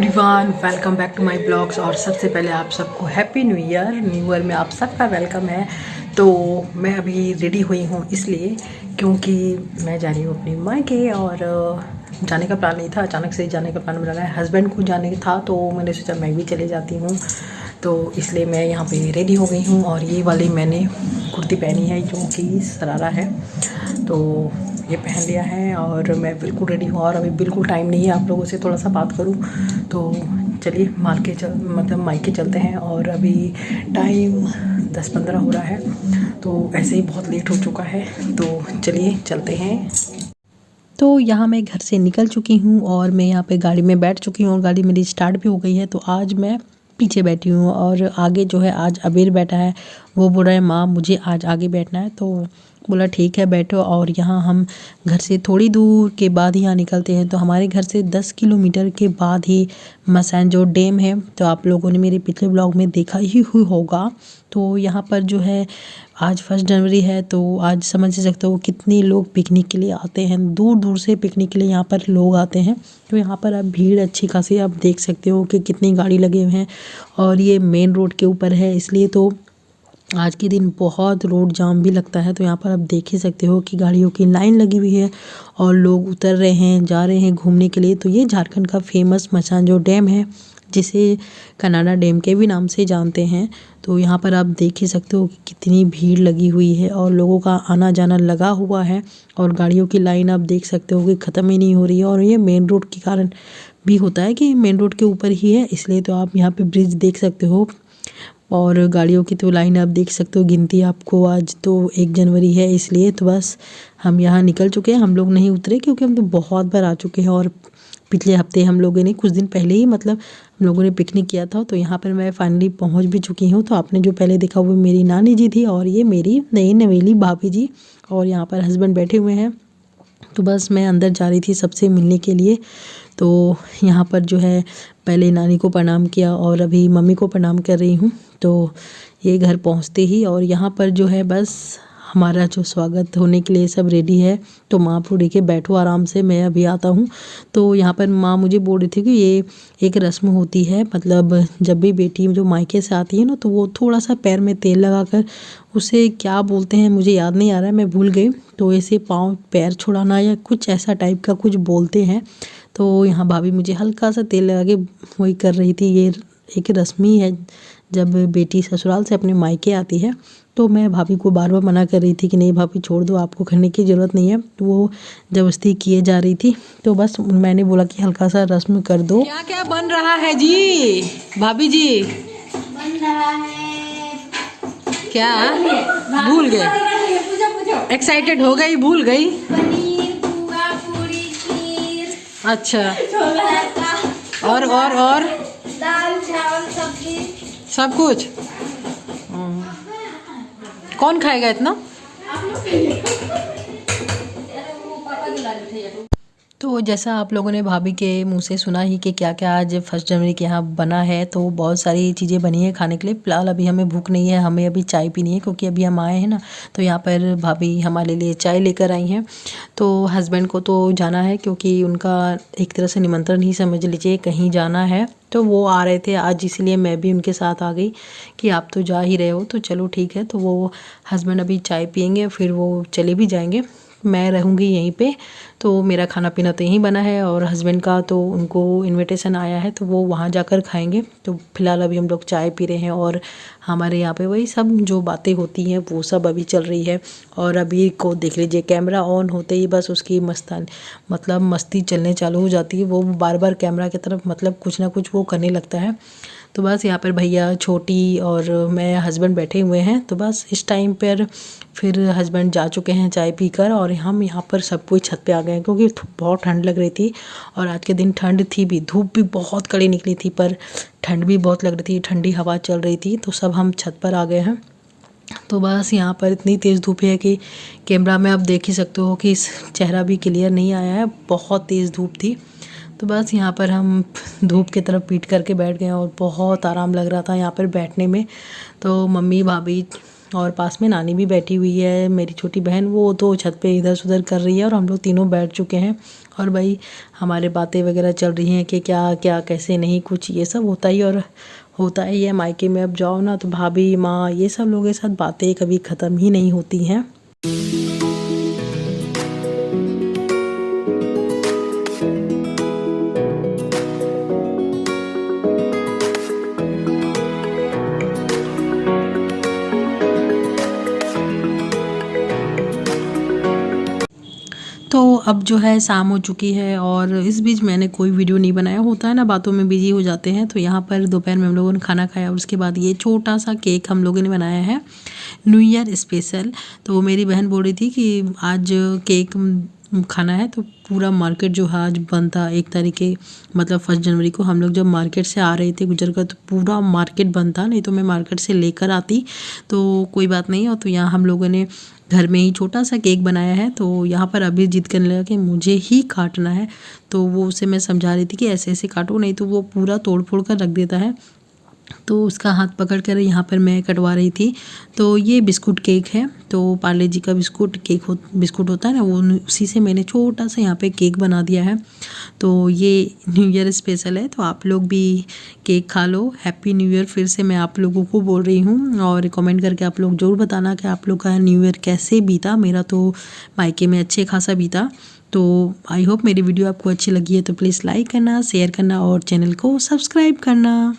Everyone, welcome back to my blogs. और सबसे पहले आप सबको हैप्पी न्यू ईयर में आप सबका वेलकम है। तो मैं अभी रेडी हुई हूँ इसलिए क्योंकि मैं जा रही हूँ अपनी मायके और जाने का प्लान नहीं था, अचानक से जाने का प्लान बना है। हस्बैंड को जाने था तो मैंने सोचा मैं भी चले जाती हूँ, तो इसलिए मैं यहाँ पे रेडी हो गई हूँ। और ये वाली मैंने कुर्ती पहनी है जो कि शरारा है, तो ये पहन लिया है और मैं बिल्कुल रेडी हूँ। और अभी बिल्कुल टाइम नहीं है आप लोगों से थोड़ा सा बात करूँ, तो चलिए मायके चलते हैं। और अभी टाइम 10-15 हो रहा है, तो ऐसे ही बहुत लेट हो चुका है, तो चलिए चलते हैं। तो यहाँ मैं घर से निकल चुकी हूँ और मैं यहाँ पे गाड़ी में बैठ चुकी हूँ और गाड़ी मेरी स्टार्ट भी हो गई है। तो आज मैं पीछे बैठी हूँ और आगे जो है आज अबीर बैठा है। वो बोल रहा है माँ मुझे आज आगे बैठना है, तो बोला ठीक है बैठो। और यहाँ हम घर से थोड़ी दूर के बाद ही यहाँ निकलते हैं। तो हमारे घर से 10 किलोमीटर के बाद ही मसैंजोर डैम है। तो आप लोगों ने मेरे पिछले ब्लॉग में देखा ही होगा। तो यहाँ पर जो है आज 1 जनवरी है, तो आज समझ सकते हो कितने लोग पिकनिक के लिए आते हैं। दूर दूर से पिकनिक के लिए यहाँ पर लोग आते हैं। तो यहाँ पर अब भीड़ अच्छी खासी आप देख सकते हो कि कितनी गाड़ी लगे हुए हैं। और ये मेन रोड के ऊपर है, इसलिए तो आज के दिन बहुत रोड जाम भी लगता है। तो यहाँ पर आप देख ही सकते हो कि गाड़ियों की लाइन लगी हुई है और लोग उतर रहे हैं, जा रहे हैं घूमने के लिए। तो ये झारखंड का फेमस मसैंजोर डैम है, जिसे कनाडा डैम के भी नाम से जानते हैं। तो यहाँ पर आप देख ही सकते हो कि कितनी भीड़ लगी हुई है और लोगों का आना जाना लगा हुआ है। और गाड़ियों की लाइन आप देख सकते हो कि ख़त्म ही नहीं हो रही है। और ये मेन रोड के कारण भी होता है कि मेन रोड के ऊपर ही है, इसलिए तो आप यहाँ पे ब्रिज देख सकते हो। और गाड़ियों की तो लाइन आप देख सकते हो, गिनती आपको आज तो 1 जनवरी है, इसलिए तो बस हम यहाँ निकल चुके हैं। हम लोग नहीं उतरे क्योंकि हम तो बहुत बार आ चुके हैं। और पिछले हफ्ते हम लोगों ने कुछ दिन पहले ही हम लोगों ने पिकनिक किया था। तो यहाँ पर मैं फाइनली पहुँच भी चुकी हूँ। तो आपने जो पहले देखा वो मेरी नानी जी थी और ये मेरी नई नवेली भाभी जी। और यहाँ पर हस्बैंड बैठे हुए हैं। तो बस मैं अंदर जा रही थी सबसे मिलने के लिए। तो यहाँ पर जो है पहले नानी को प्रणाम किया और अभी मम्मी को प्रणाम कर रही हूँ। तो ये घर पहुँचते ही और यहाँ पर जो है बस हमारा जो स्वागत होने के लिए सब रेडी है। तो माँ पूरी के बैठो आराम से, मैं अभी आता हूँ। तो यहाँ पर माँ मुझे बोल रही थी कि ये एक रस्म होती है, मतलब जब भी बेटी जो मायके से आती है ना, तो वो थोड़ा सा पैर में तेल लगाकर, उसे क्या बोलते हैं मुझे याद नहीं आ रहा है, मैं भूल गई। तो ऐसे पाँव पैर छुड़ाना या कुछ ऐसा टाइप का कुछ बोलते हैं। तो यहाँ भाभी मुझे हल्का सा तेल लगा के वही कर रही थी। ये एक रस्म ही है, जब बेटी ससुराल से अपने मायके आती है। तो मैं भाभी को बार बार मना कर रही थी कि नहीं भाभी छोड़ दो, आपको करने की ज़रूरत नहीं है। तो वो जबरदस्ती किए जा रही थी। तो बस मैंने बोला कि हल्का सा रस्म कर दो। क्या क्या बन रहा है जी भाभी जी? बन रहा है क्या भूल गए? एक्साइटेड हो गई, भूल गई। पनीर पुआ पूरी खीर, अच्छा, छोला का और दाल चावल सब्जी। सब कुछ। कौन खाएगा इतना? तो जैसा आप लोगों ने भाभी के मुंह से सुना ही कि क्या क्या आज 1 जनवरी के यहाँ बना है, तो बहुत सारी चीज़ें बनी है खाने के लिए। फ़िलहाल अभी हमें भूख नहीं है, हमें अभी चाय पीनी है क्योंकि अभी हम आए हैं ना। तो यहाँ पर भाभी हमारे लिए चाय लेकर आई हैं। तो हस्बैंड को तो जाना है क्योंकि उनका एक तरह से निमंत्रण ही समझ लीजिए, कहीं जाना है। तो वो आ रहे थे आज, इसलिए मैं भी उनके साथ आ गई कि आप तो जा ही रहे हो तो चलो ठीक है। तो वो हस्बैंड अभी चाय पियेंगे, फिर वो चले भी जाएंगे, मैं रहूँगी यहीं पे। तो मेरा खाना पीना तो यहीं बना है और हस्बैंड का तो उनको इनविटेशन आया है, तो वो वहाँ जाकर खाएंगे। तो फिलहाल अभी हम लोग चाय पी रहे हैं और हमारे यहाँ पे वही सब जो बातें होती हैं वो सब अभी चल रही है। और अभी को देख लीजिए, कैमरा ऑन होते ही बस उसकी मस्ती चलने चालू हो जाती है। वो बार बार कैमरा की तरफ कुछ ना कुछ वो करने लगता है। तो बस यहाँ पर भैया, छोटी और मैं हस्बैंड बैठे हुए हैं। तो बस इस टाइम पर फिर हस्बैंड जा चुके हैं चाय पीकर और हम यहाँ पर सब कोई छत पे आ गए हैं क्योंकि बहुत ठंड लग रही थी। और आज के दिन ठंड थी भी, धूप भी बहुत कड़ी निकली थी पर ठंड भी बहुत लग रही थी, ठंडी हवा चल रही थी। तो सब हम छत पर आ गए हैं। तो बस यहाँ पर इतनी तेज़ धूप है कि कैमरा में आप देख ही सकते हो कि चेहरा भी क्लियर नहीं आया है, बहुत तेज़ धूप थी। तो बस यहाँ पर हम धूप की तरफ पीट करके बैठ गए और बहुत आराम लग रहा था यहाँ पर बैठने में। तो मम्मी भाभी और पास में नानी भी बैठी हुई है, मेरी छोटी बहन, वो तो छत पे इधर उधर कर रही है और हम लोग तीनों बैठ चुके हैं। और भाई हमारे बातें वगैरह चल रही हैं कि क्या क्या कैसे नहीं, कुछ ये सब होता ही और होता ही है। मायके में अब जाओ ना तो भाभी माँ ये सब लोगों के साथ बातें कभी ख़त्म ही नहीं होती हैं। तो अब जो है शाम हो चुकी है और इस बीच मैंने कोई वीडियो नहीं बनाया, होता है ना बातों में बिजी हो जाते हैं। तो यहाँ पर दोपहर में हम लोगों ने खाना खाया और उसके बाद ये छोटा सा केक हम लोगों ने बनाया है न्यू ईयर स्पेशल। तो मेरी बहन बोल रही थी कि आज केक खाना है, तो पूरा मार्केट जो है आज बंद था। एक तरीके मतलब 1 जनवरी को हम लोग जब मार्केट से आ रहे थे गुजर कर, तो पूरा मार्केट बंद था, नहीं तो मैं मार्केट से लेकर आती। तो कोई बात नहीं। और तो यहाँ हम लोगों ने घर में ही छोटा सा केक बनाया है। तो यहाँ पर अभी जिद करने लगा कि मुझे ही काटना है, तो वो उसे मैं समझा रही थी कि ऐसे ऐसे काटो, नहीं तो वो पूरा तोड़ फोड़ कर रख देता है। तो उसका हाथ पकड़ कर यहाँ पर मैं कटवा रही थी। तो ये बिस्कुट केक है, तो पार्ले जी का बिस्कुट होता है ना, वो उसी से मैंने छोटा सा यहाँ पे केक बना दिया है। तो ये न्यू ईयर स्पेशल है, तो आप लोग भी केक खा लो। हैप्पी न्यू ईयर फिर से मैं आप लोगों को बोल रही हूँ, और कमेंट करके आप लोग ज़रूर बताना कि आप लोग का न्यू ईयर कैसे बीता। मेरा तो मायके में अच्छे खासा बीता। तो आई होप मेरी वीडियो आपको अच्छी लगी है, तो प्लीज़ लाइक करना, शेयर करना और चैनल को सब्सक्राइब करना।